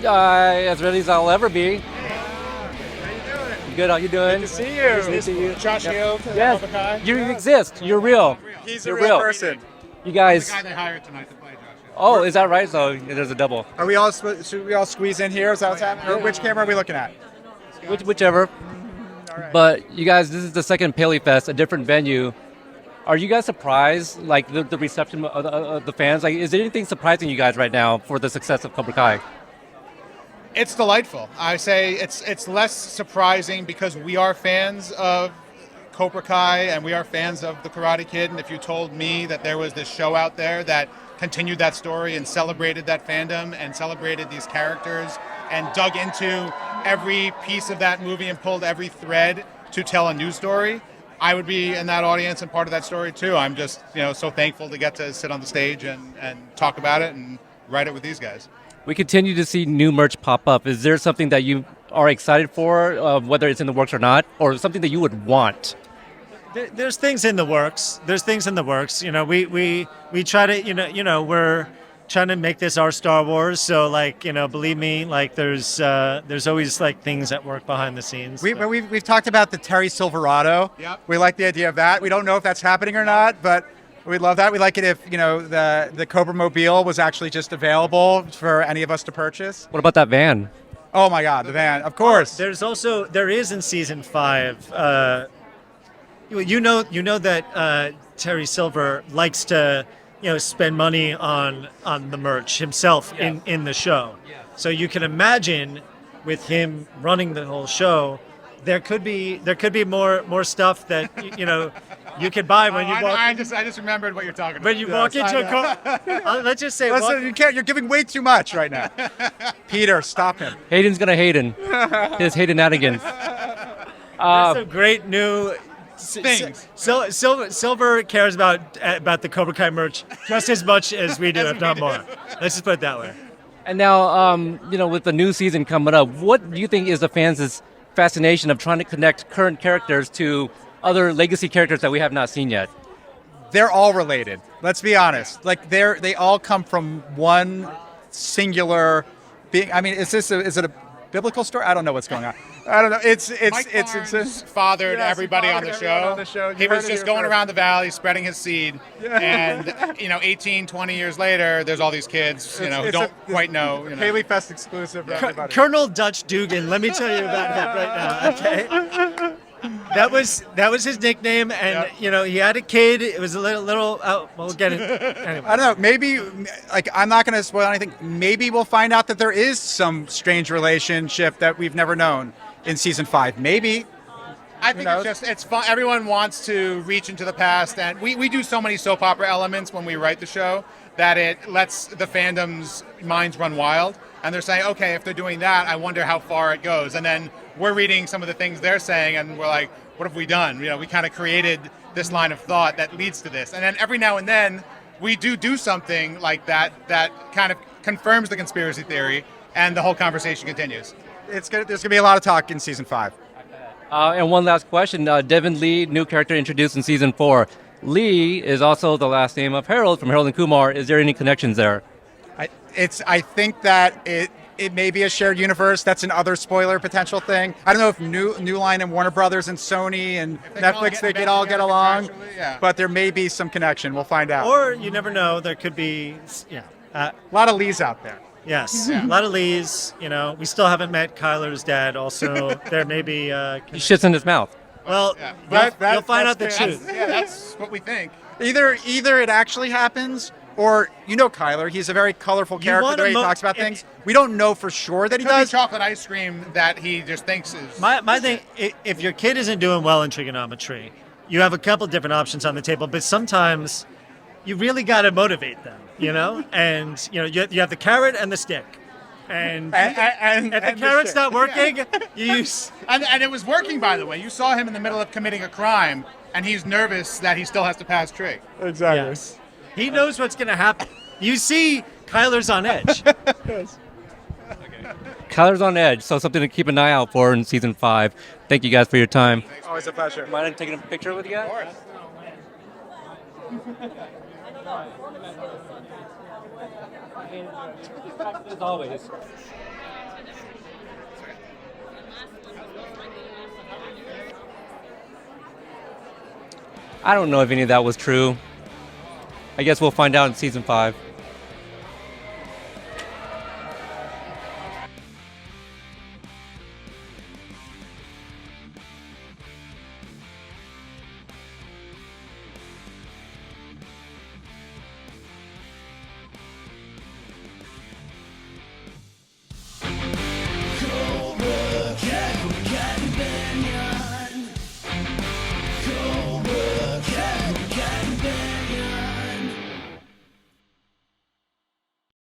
As ready as I'll ever be. How you doing? Good, how you doing? Good to see you. Good to see you. Josh Hill. Yes, you exist. You're real. He's You're a real person. You guys. The guy they hired tonight to play Josh Hill. Oh, is that right? So there's a double. Are we all? Should we all squeeze in here? Is that what's happening? Or which camera are we looking at? Whichever. All right. But you guys, this is the second PaleyFest, a different venue. Are you guys surprised, like the reception of the fans? Like, is there anything surprising you guys right now for the success of Cobra Kai? It's delightful. I say it's less surprising because we are fans of Cobra Kai and we are fans of the Karate Kid. And if you told me that there was this show out there that continued that story and celebrated that fandom and celebrated these characters and dug into every piece of that movie and pulled every thread to tell a new story, I would be in that audience and part of that story too. I'm just, so thankful to get to sit on the stage and talk about it and write it with these guys. We continue to see new merch pop up. Is there something that you are excited for, whether it's in the works or not, or something that you would want? There's things in the works. We try to, we're trying to make this our Star Wars. So believe me, there's always things that work behind the scenes. We've talked about the Terry Silverado. Yep. We like the idea of that. We don't know if that's happening or not, but we'd love that. We like it if the Cobra Mobile was actually just available for any of us to purchase. What about that van? Oh my God, the van, of course. There is in season 5. You know that Terry Silver likes to spend money on the merch himself in the show. So you can imagine with him running the whole show, there could be more stuff that you could buy when you walk. I just remembered what you're talking about. When you walk into a let's just say Listen, you can't. You're giving way too much right now. Peter, stop him. Hayden's gonna Hayden. His Haydenanigans. there's some great new Things. Silver cares about the Cobra Kai merch just as much as we do, if not more. Let's just put it that way. And now, with the new season coming up, what do you think is the fans' fascination of trying to connect current characters to other legacy characters that we have not seen yet? They're all related. Let's be honest. They all come from one singular being. I mean, is it a biblical story? I don't know what's going on. I don't know. Mike Barnes fathered everybody on the show. He was just going around the valley spreading his seed. Yeah. And 18, 20 years later, there's all these kids, who don't quite know. PaleyFest exclusive for everybody. Colonel Dutch Dugan, let me tell you about him right now. Okay. That was his nickname, and he had a kid. It was a little. We'll get it. Anyway. I don't know. Maybe I'm not going to spoil anything. Maybe we'll find out that there is some strange relationship that we've never known in season 5. Maybe. I think it's fun. Everyone wants to reach into the past, and we do so many soap opera elements when we write the show that it lets the fandom's minds run wild. And they're saying, okay, if they're doing that, I wonder how far it goes. And then we're reading some of the things they're saying, and we're like, what have we done? We kind of created this line of thought that leads to this. And then every now and then, we do something like that kind of confirms the conspiracy theory, and the whole conversation continues. There's going to be a lot of talk in season 5. And one last question. Devin Lee, new character introduced in season 4. Lee is also the last name of Harold from Harold and Kumar. Is there any connections there? I think that it may be a shared universe. That's another spoiler potential thing. I don't know if New Line and Warner Brothers and Sony and Netflix they could all get along, but there may be some connection. We'll find out. Or you never know. There could be a lot of Lees out there. Yes, a lot of Lees. We still haven't met Kyler's dad. Also, there may be. He shits in his mouth. Well, you'll find out the truth. That's what we think. Either it actually happens, or Kyler, he's a very colorful character. The way he talks about things, we don't know for sure that he does. Chocolate ice cream that he just thinks is. My thing, if your kid isn't doing well in trigonometry, you have a couple different options on the table, but sometimes you really got to motivate them, and you have the carrot and the stick. And if the carrot's not working, you use. And it was working, by the way. You saw him in the middle of committing a crime, and he's nervous that he still has to pass trig. Exactly. Yes. He knows what's going to happen. You see, Kyler's on edge. Yes. Kyler's on edge, so something to keep an eye out for in season 5. Thank you guys for your time. Always a pleasure. Mind taking a picture with you guys? Of course. As always. I don't know if any of that was true. I guess we'll find out in season 5.